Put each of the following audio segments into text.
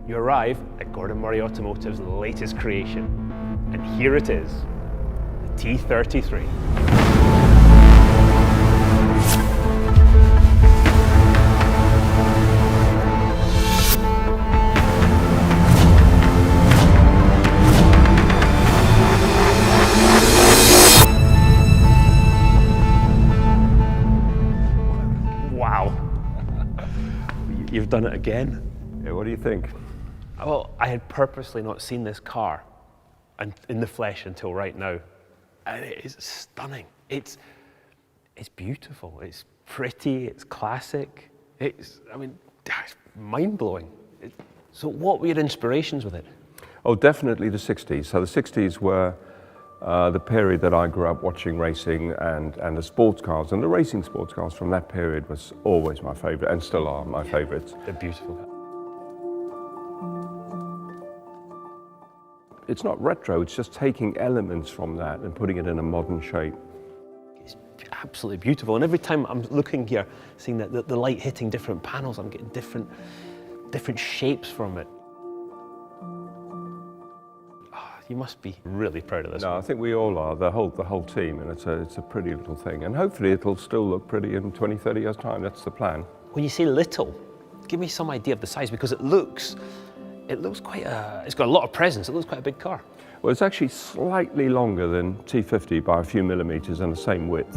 You arrive at Gordon Murray Automotive's latest creation, and here it is, the T.33. Wow, you've done it again. Yeah, what do you think? Well, I had purposely not seen this car in the flesh until right now, and it is stunning. It's beautiful, it's pretty, it's classic, it's mind-blowing. So what were your inspirations with it? Oh, definitely the 60s. So the 60s were the period that I grew up watching racing, and the sports cars, and the racing sports cars from that period was always my favorite, and still are my favorites. They're beautiful. It's not retro, it's just taking elements from that and putting it in a modern shape. It's absolutely beautiful, and every time I'm looking here, seeing that the light hitting different panels, I'm getting different shapes from it. You must be really proud of this. No, one. I think we all are, the whole team, and it's a pretty little thing, and hopefully it'll still look pretty in 20, 30 years' time. That's the plan. When you say little, give me some idea of the size, because it looks quite it's got a lot of presence. It looks quite a big car. Well, it's actually slightly longer than T50 by a few millimeters and the same width.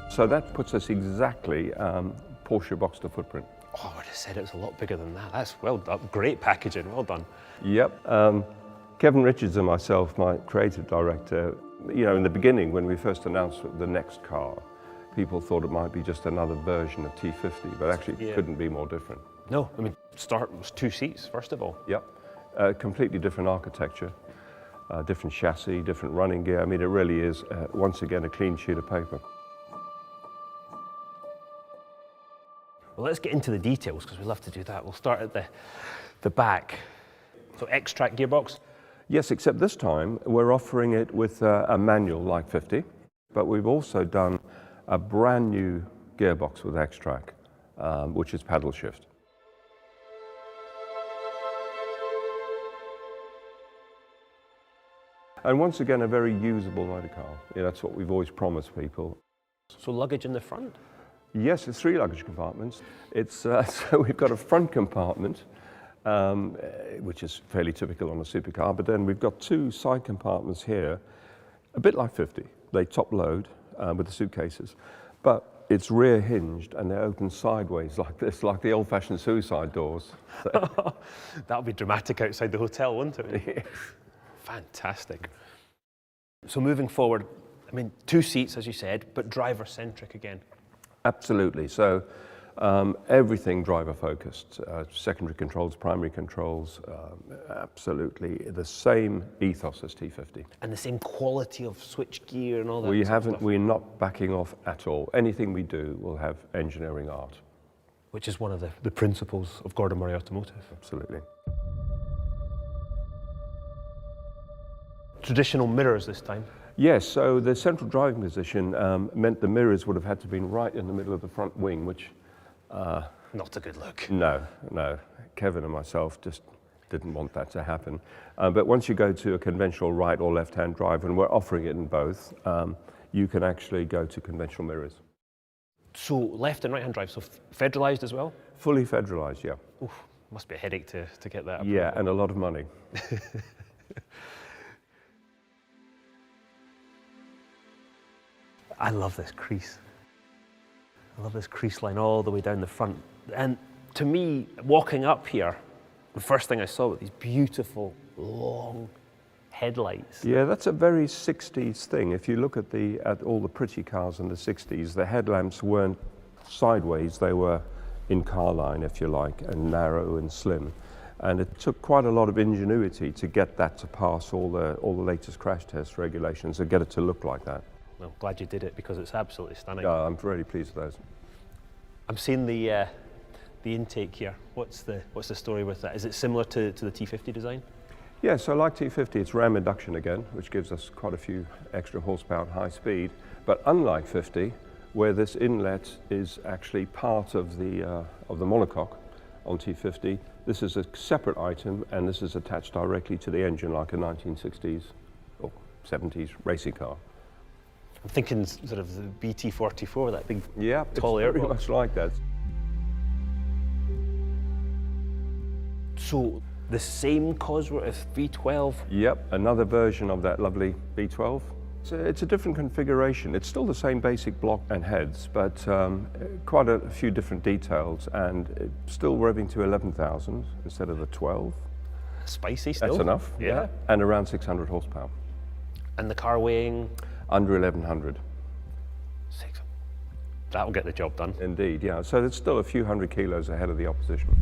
So that puts us exactly Porsche Boxster footprint. Oh, I would have said it was a lot bigger than that. That's well done. Great packaging, well done. Yep. Kevin Richards and myself, my creative director, you know, in the beginning when we first announced the next car, people thought it might be just another version of T50, but actually it couldn't be more different. No, I mean, start was 2 seats, first of all. Yep. Completely different architecture, different chassis, different running gear. I mean, it really is, once again, a clean sheet of paper. Well, let's get into the details, because we love to do that. We'll start at the back. So X-Track gearbox? Yes, except this time we're offering it with a manual like 50, but we've also done a brand new gearbox with X-Track, which is paddle shift. And once again, a very usable motor car. Yeah, that's what we've always promised people. So luggage in the front? Yes, it's 3 luggage compartments. It's so we've got a front compartment, which is fairly typical on a supercar, but then we've got 2 side compartments here, a bit like 50. They top load with the suitcases, but it's rear hinged and they open sideways like this, like the old-fashioned suicide doors. So. That would be dramatic outside the hotel, wouldn't it? Yes. Fantastic. So moving forward, I mean, 2 seats, as you said, but driver-centric again. Absolutely. So everything driver-focused, secondary controls, primary controls, absolutely the same ethos as T50. And the same quality of switch gear and all that. We're not backing off at all. Anything we do will have engineering art. Which is one of the principles of Gordon Murray Automotive. Absolutely. Traditional mirrors this time. Yes, so the central driving position meant the mirrors would have had to be right in the middle of the front wing, which... Not a good look. No. Kevin and myself just didn't want that to happen. But once you go to a conventional right or left-hand drive, and we're offering it in both, you can actually go to conventional mirrors. So left and right-hand drive, so federalised as well? Fully federalised, yeah. Oof, must be a headache to get that. Yeah, and a lot of money. I love this crease. I love this crease line all the way down the front. And to me, walking up here, the first thing I saw were these beautiful, long headlights. Yeah, that's a very 60s thing. If you look at all the pretty cars in the 60s, the headlamps weren't sideways, they were in car line, if you like, and narrow and slim. And it took quite a lot of ingenuity to get that to pass all the latest crash test regulations and get it to look like that. Well, glad you did it, because it's absolutely stunning. Yeah, I'm really pleased with those. I'm seeing the intake here. What's the story with that? Is it similar to the T50 design? Yeah, so like T50, it's ram induction again, which gives us quite a few extra horsepower at high speed. But unlike 50, where this inlet is actually part of the monocoque on T50. This is a separate item, and this is attached directly to the engine like a 1960s or 70s racing car. I'm thinking sort of the BT44, that big Yeah, tall it's very airbox. much like that. So the same Cosworth V12. Yep, another version of that lovely V12. It's a different configuration. It's still the same basic block and heads, but quite a few different details, and it's still revving to 11,000 instead of the 12. Spicy still. That's enough. Yeah. And around 600 horsepower. And the car weighing? Under 1,100. That'll get the job done. Indeed, yeah. So it's still a few hundred kilos ahead of the opposition.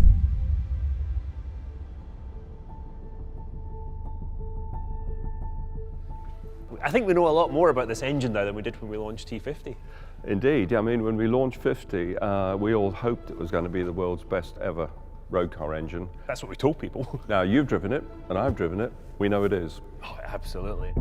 I think we know a lot more about this engine now than we did when we launched T50. Indeed, I mean, when we launched 50, we all hoped it was going to be the world's best ever road car engine. That's what we told people. Now, you've driven it, and I've driven it. We know it is. Oh, absolutely.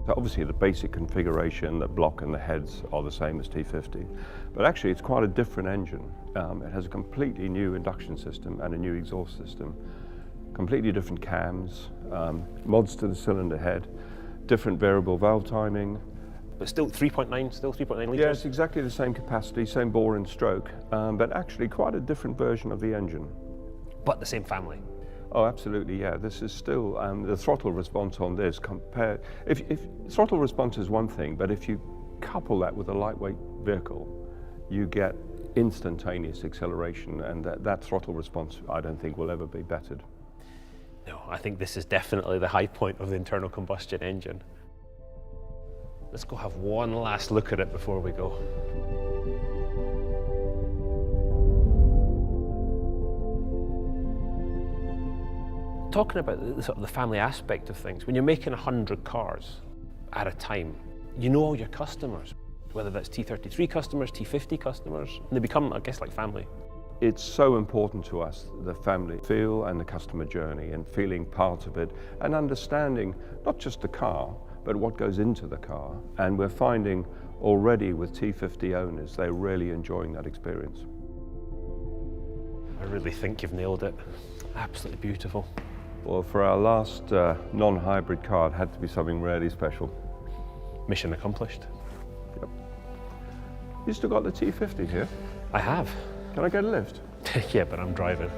So obviously, the basic configuration, the block and the heads are the same as T50, but actually, it's quite a different engine. It has a completely new induction system and a new exhaust system, completely different cams, mods to the cylinder head, different variable valve timing. But still 3.9, still 3.9 litres? Yeah, it's exactly the same capacity, same bore and stroke, but actually quite a different version of the engine. But the same family? Oh, absolutely, yeah. This is still, the throttle response on this compared, if throttle response is one thing, but if you couple that with a lightweight vehicle, you get instantaneous acceleration, and that throttle response, I don't think, will ever be bettered. No, I think this is definitely the high point of the internal combustion engine. Let's go have one last look at it before we go. Talking about the family aspect of things, when you're making 100 cars at a time, you know all your customers, whether that's T.33 customers, T.50 customers, and they become, I guess, like family. It's so important to us, the family feel and the customer journey, and feeling part of it, and understanding not just the car, but what goes into the car. And we're finding already with T50 owners, they're really enjoying that experience. I really think you've nailed it. Absolutely beautiful. Well, for our last non-hybrid car, it had to be something really special. Mission accomplished. Yep. You still got the T50 here? I have. Can I get a lift? Yeah, but I'm driving.